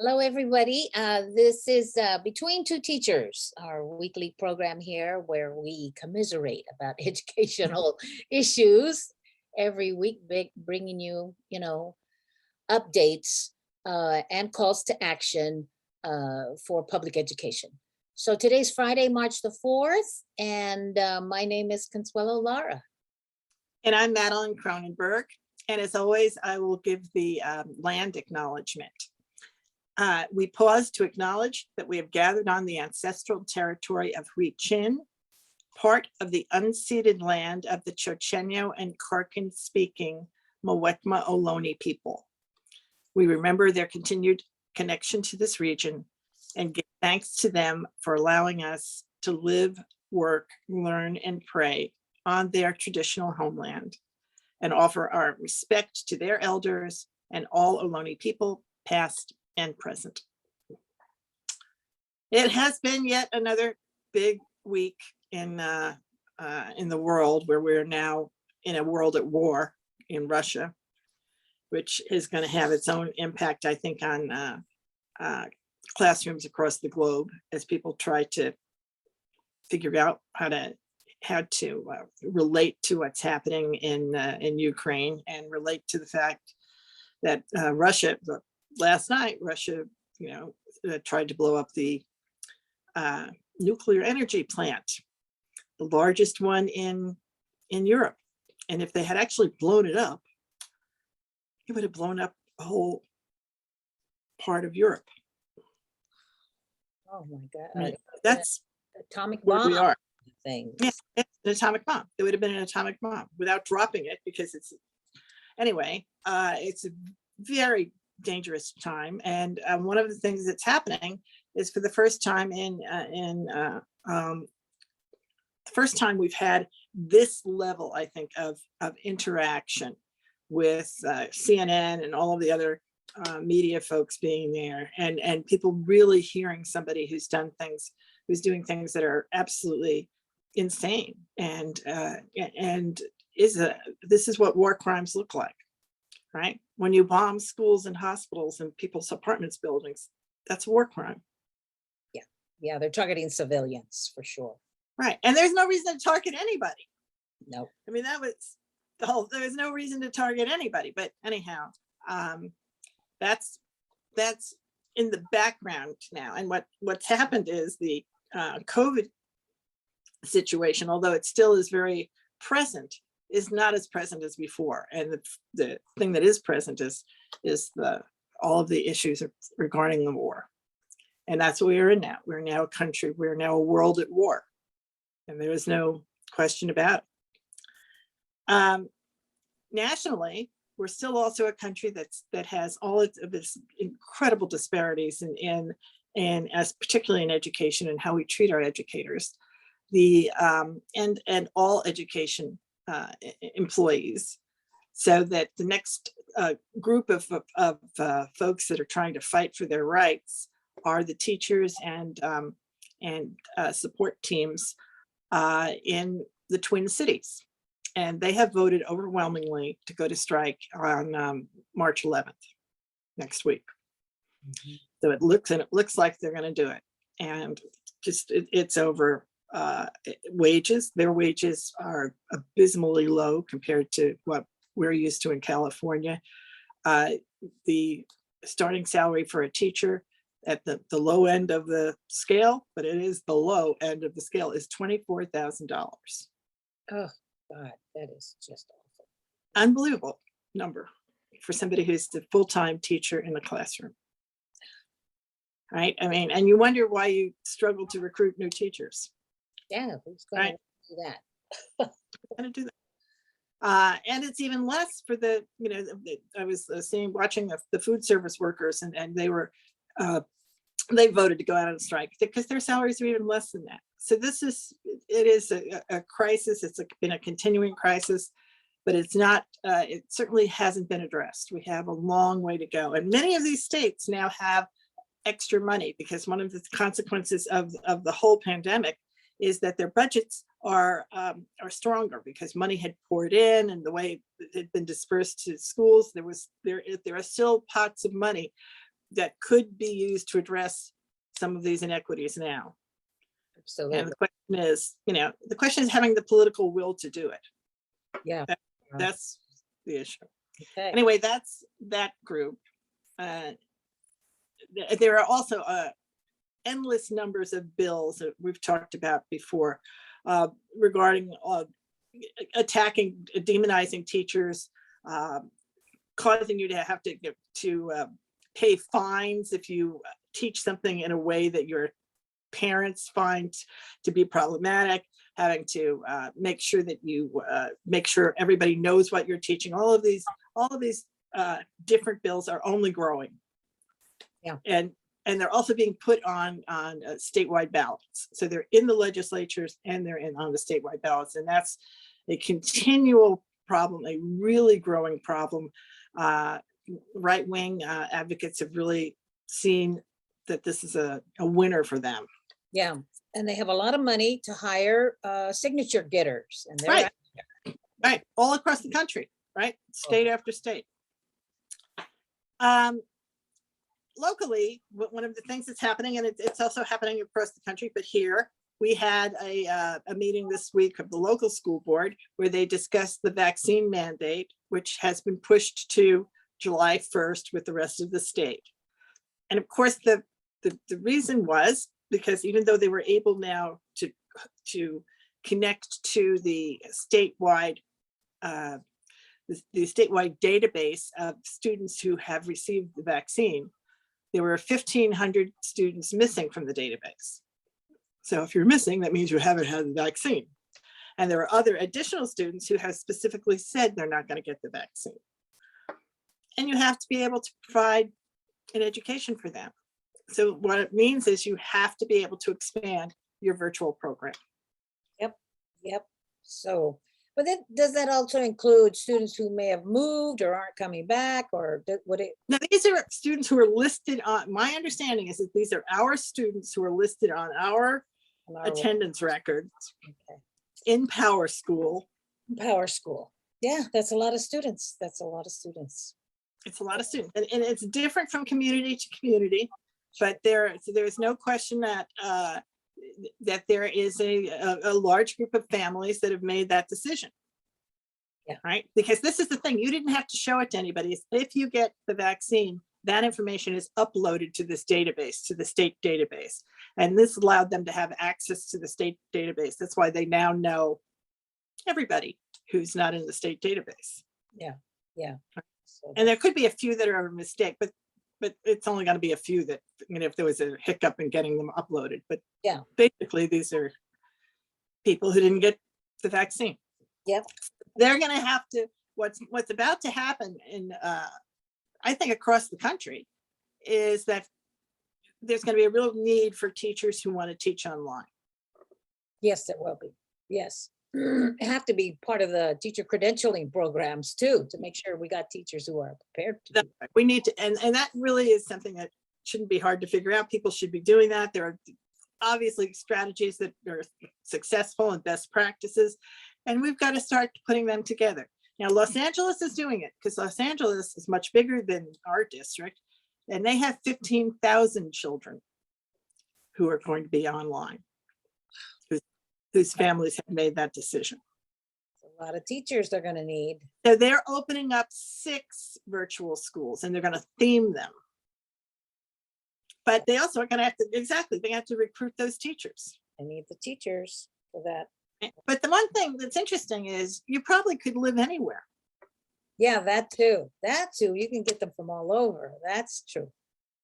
Hello, everybody. This is Between Two Teachers, our weekly program here where we commiserate about educational issues every week, bringing you, updates and calls to action for public education. So today's Friday, March the 4th, and my name is Consuelo Lara. And I'm Madeline Cronenberg. And as always, I will give the land acknowledgement. We pause to acknowledge that we have gathered on the ancestral territory of Hui Chin, part of the unceded land of the Chochenyo and Karkin speaking Muwekma Ohlone people. We remember their continued connection to this region and give thanks to them for allowing us to live, work, learn, and pray on their traditional homeland, and offer our respect to their elders and all Ohlone people, past and present. It has been yet another big week in the world, where we're now in a world at war in Russia, which is going to have its own impact, I think, on classrooms across the globe as people try to figure out how to relate to what's happening in Ukraine, and relate to the fact that Russia, last night, Russia, tried to blow up the nuclear energy plant, the largest one in Europe. And if they had actually blown it up, it would have blown up a whole part of Europe. Oh my God. Right. That's atomic where bomb we are. thing. Yeah, it's an atomic bomb. It would have been an atomic bomb without dropping it, because it's a very dangerous time. And one of the things that's happening is, for the first time the first time we've had this level, I think, of interaction with CNN and all of the other media folks being there, and people really hearing somebody who's doing things that are absolutely insane, and this is what war crimes look like, right? When you bomb schools and hospitals and people's apartments buildings, that's a war crime. Yeah, they're targeting civilians for sure. Right, and there's no reason to target anybody. No. I mean, that was there's no reason to target anybody, but anyhow, that's in the background now. And what's happened is the COVID situation, although it still is very present, is not as present as before. And the thing that is present is all of the issues regarding the war. And that's what we are in now. We're now we're now a world at war. And there is no question about it. Nationally, we're still also a country that has all of its incredible disparities in as particularly in education and how we treat our educators, and all education employees, so that the next group of folks that are trying to fight for their rights are the teachers and support teams in the Twin Cities. And they have voted overwhelmingly to go to strike on March 11th, next week. Mm-hmm. So it looks like they're going to do it. And just it's over wages. Their wages are abysmally low compared to what we're used to in California. The starting salary for a teacher at the low end of the scale, but it is the low end of the scale, is $24,000. Oh God, that is just awful. Unbelievable number for somebody who's the full-time teacher in the classroom. Right? I mean, and you wonder why you struggle to recruit new teachers. Yeah, who's going to do that? Going to do that. And it's even less for the, I was watching the food service workers, and they voted to go out on strike because their salaries are even less than that. So it is a crisis. It's been a continuing crisis, but it's not, it certainly hasn't been addressed. We have a long way to go. And many of these states now have extra money, because one of the consequences of the whole pandemic is that their budgets are stronger, because money had poured in, and the way it had been dispersed to schools, there are still pots of money that could be used to address some of these inequities now. And Absolutely. the question is, the question is having the political will to do it. Yeah. That's the issue. Okay. Anyway, that's that group. There are also endless numbers of bills that we've talked about before regarding attacking, demonizing teachers, causing you to have to pay fines if you teach something in a way that your parents find to be problematic, having to make sure that you make sure everybody knows what you're teaching. All of these different bills are only growing. Yeah. And they're also being put on statewide ballots. So they're in the legislatures and they're on the statewide ballots. And that's a continual problem, a really growing problem. Right-wing advocates have really seen that this is a winner for them. Yeah. And they have a lot of money to hire signature getters. And they're Right. Right. All across the country, right? State after state. Locally, one of the things that's happening, and it's also happening across the country, but here we had a meeting this week of the local school board where they discussed the vaccine mandate, which has been pushed to July 1st with the rest of the state. And of course, the reason was because even though they were able now to connect to the statewide database of students who have received the vaccine, there were 1,500 students missing from the database. So if you're missing, that means you haven't had the vaccine. And there are other additional students who have specifically said they're not going to get the vaccine. And you have to be able to provide an education for them. So what it means is you have to be able to expand your virtual program. Yep. So, but then does that also include students who may have moved or aren't coming back, or would it? Now, these are students who are listed on, my understanding is that these are our students who are listed on our attendance records in Power School. Power School. Yeah, that's a lot of students. That's a lot of students. It's a lot of students, and it's different from community to community, but there's no question that that there is a large group of families that have made that decision. Yeah. Right. Because this is the thing, you didn't have to show it to anybody. If you get the vaccine, that information is uploaded to this database, to the state database. And this allowed them to have access to the state database. That's why they now know everybody who's not in the state database. Yeah. Yeah. So And there could be a few that are a mistake, but it's only going to be a few that, if there was a hiccup in getting them uploaded. But yeah, basically these are people who didn't get the vaccine. Yep. They're going to have to, what's about to happen in, I think across the country, is that there's going to be a real need for teachers who want to teach online. Yes, it will be. Yes. Have to be part of the teacher credentialing programs too, to make sure we got teachers who are prepared to. We need to, and that really is something that shouldn't be hard to figure out. People should be doing that. There are obviously strategies that are successful and best practices, and we've got to start putting them together. Now, Los Angeles is doing it because Los Angeles is much bigger than our district, and they have 15,000 children who are going to be online, whose families have made that decision. A lot of teachers they're going to need. So they're opening up 6 virtual schools, and they're going to theme them. But they also are going to have to, they have to recruit those teachers. I need the teachers for that. But the one thing that's interesting is you probably could live anywhere. Yeah, that too. You can get them from all over. That's true.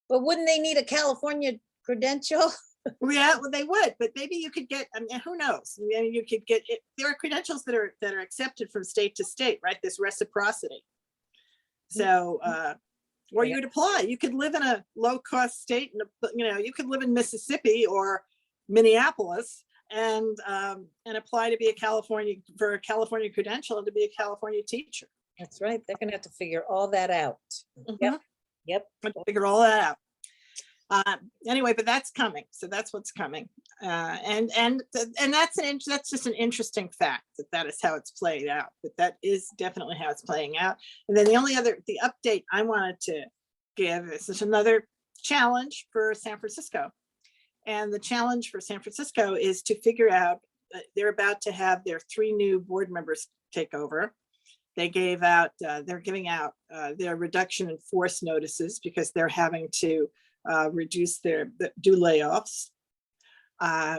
But wouldn't they need a California credential? Yeah, well, they would, but maybe you could get, who knows? I mean, you could get it. There are credentials that are accepted from state to state, right? This reciprocity. So, or you'd apply. You could live in a low-cost state, and you could live in Mississippi or Minneapolis and apply to be a California credential and to be a California teacher. That's right. They're going to have to figure all that out. Mm-hmm. Yep. Figure all that out. Anyway, but that's coming. So that's what's coming. And that's just an interesting fact that is how it's played out. But that is definitely how it's playing out. And then the update I wanted to give is just another challenge for San Francisco. And the challenge for San Francisco is to figure out, they're about to have their 3 new board members take over. They gave out, they're giving out their reduction in force notices because they're having to reduce do layoffs.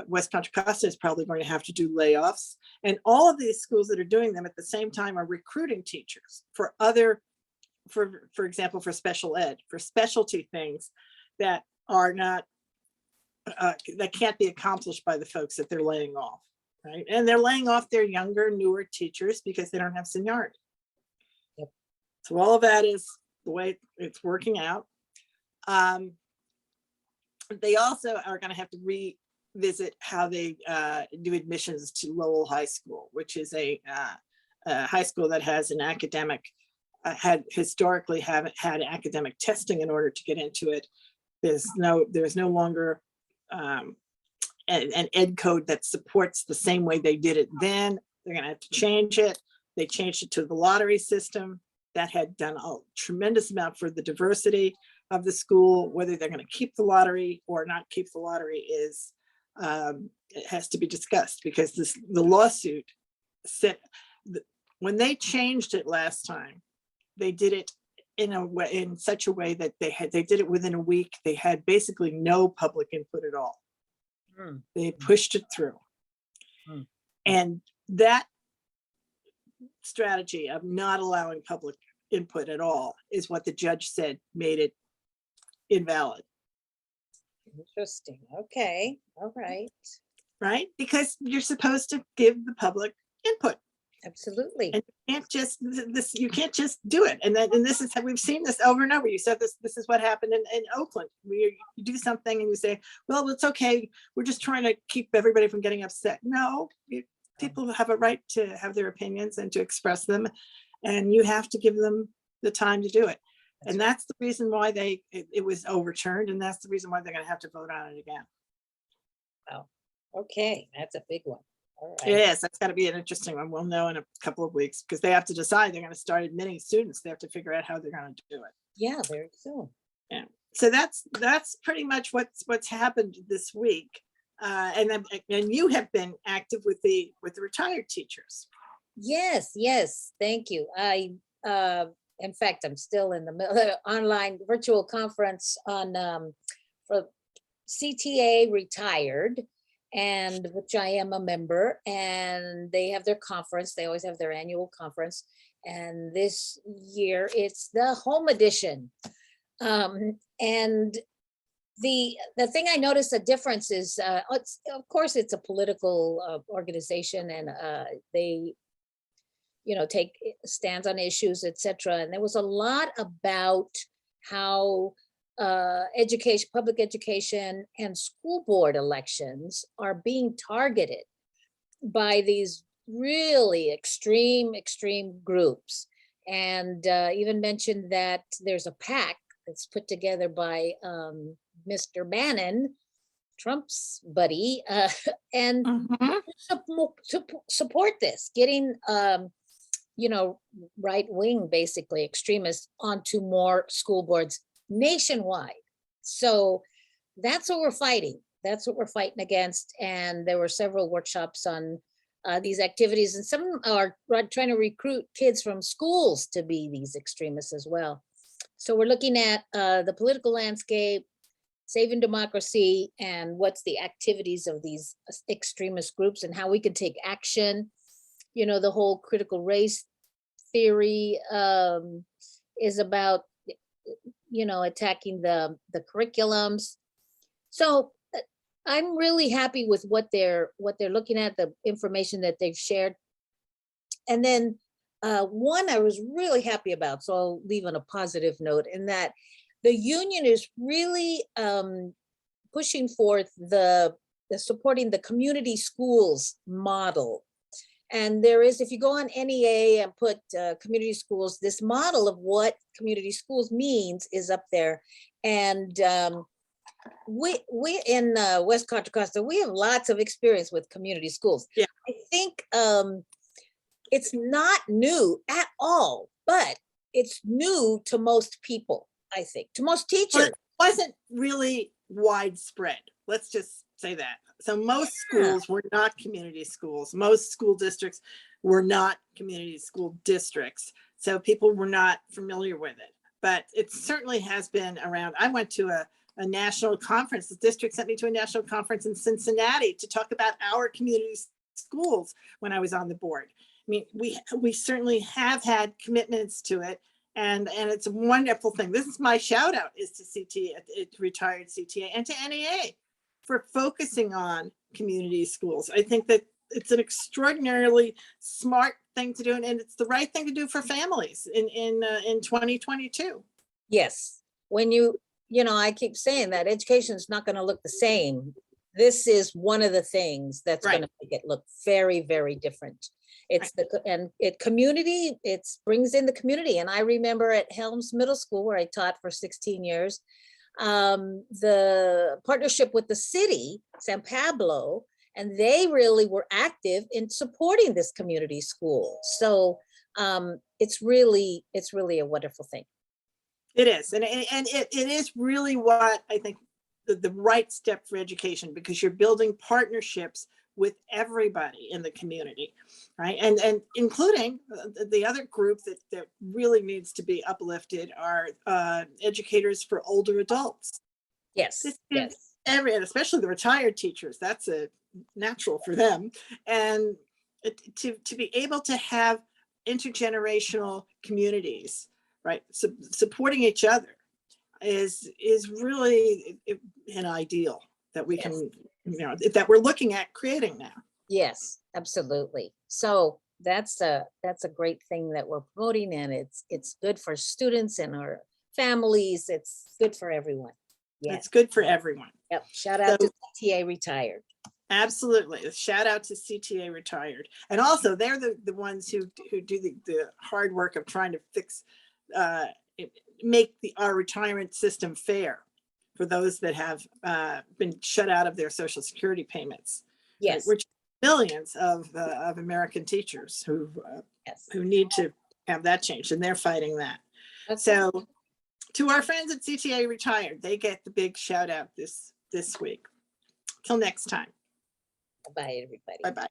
West Contra Costa is probably going to have to do layoffs. And all of these schools that are doing them at the same time are recruiting teachers for for example, for special ed, for specialty things that are not, that can't be accomplished by the folks that they're laying off, right? And they're laying off their younger, newer teachers because they don't have seniority. Yep. So all of that is the way it's working out. They also are going to have to revisit how they do admissions to Lowell High School, which is a high school that has an academic, historically haven't had academic testing in order to get into it. There's no longer an ed code that supports the same way they did it then. They're going to have to change it. They changed it to the lottery system that had done a tremendous amount for the diversity of the school. Whether they're going to keep the lottery or not keep the lottery is, it has to be discussed, because the lawsuit said when they changed it last time, they did it in such a way that they did it within a week. They had basically no public input at all. They pushed it through. And that strategy of not allowing public input at all is what the judge said made it invalid. Interesting. Okay. All right. Right? Because you're supposed to give the public input. Absolutely. And you can't just do it. And this is how we've seen this over and over. You said this is what happened in Oakland. You do something and you say, well, it's okay. We're just trying to keep everybody from getting upset. No, people have a right to have their opinions and to express them. And you have to give them the time to do it. And that's the reason why it was overturned. And that's the reason why they're going to have to vote on it again. Wow. Okay. That's a big one. All right. Yes, that's got to be an interesting one. We'll know in a couple of weeks, because they have to decide. They're going to start admitting students. They have to figure out how they're going to do it. Yeah, very soon. Yeah. So that's pretty much what's happened this week. And you have been active with the retired teachers. Yes. Thank you. In fact, I'm still in the middle of online virtual conference on for CTA retired, and which I am a member, and they have their conference. They always have their annual conference. And this year it's the home edition. And the thing I noticed a difference is, of course, it's a political organization, and they, take stands on issues, etc. And there was a lot about how public education and school board elections are being targeted by these really extreme groups. And even mentioned that there's a PAC that's put together by Mr. Bannon, Trump's buddy, and support this, getting right-wing, basically extremists, onto more school boards nationwide. So that's what we're fighting. That's what we're fighting against. And there were several workshops on these activities, and some are trying to recruit kids from schools to be these extremists as well. So we're looking at the political landscape, saving democracy, and what's the activities of these extremist groups and how we can take action. The whole critical race theory is about, attacking the curriculums. So I'm really happy with what they're looking at, the information that they've shared. And then one I was really happy about, so I'll leave on a positive note, in that the union is really pushing forth the supporting the community schools model. And there is, if you go on NEA and put community schools, this model of what community schools means is up there. And we in West Contra Costa, we have lots of experience with community schools. Yeah. I think it's not new at all, but it's new to most people, I think, to most teachers. wasn't really widespread. Let's just say that. So most schools were not community schools. Most school districts were not community school districts. So people were not familiar with it, but it certainly has been around. I went to a national conference. The district sent me to a national conference in Cincinnati to talk about our community schools when I was on the board. I mean, we certainly have had commitments to it, and it's a wonderful thing. This is my shout out is to CTA, retired CTA, and to NEA for focusing on community schools. I think that it's an extraordinarily smart thing to do, and it's the right thing to do for families in 2022. Yes, when I keep saying that education is not going to look the same. This is one of the things that's Right. going to make it look very, very different. It's community, it brings in the community. And I remember at Helms Middle School, where I taught for 16 years, the partnership with the city, San Pablo, and they really were active in supporting this community school. So it's really a wonderful thing. It is, and it is really what I think the right step for education, because you're building partnerships with everybody in the community, right? And including the other group that really needs to be uplifted are educators for older adults. Yes, yes. And especially the retired teachers, that's a natural for them. And to be able to have intergenerational communities, right, supporting each other is really an ideal that we can, that we're looking at creating now. Yes, absolutely. So that's a great thing that we're promoting, and it's good for students and our families. It's good for everyone. Yeah, it's good for everyone. Yep. Shout out to CTA Retired. Absolutely. Shout out to CTA Retired. And also they're the ones who do the hard work of trying to fix, make our retirement system fair for those that have been shut out of their Social Security payments. Yes. Which millions of American teachers who need to have that changed, and they're fighting that. Okay. So to our friends at CTA Retired, they get the big shout out this week. Till next time. Bye, everybody. Bye-bye.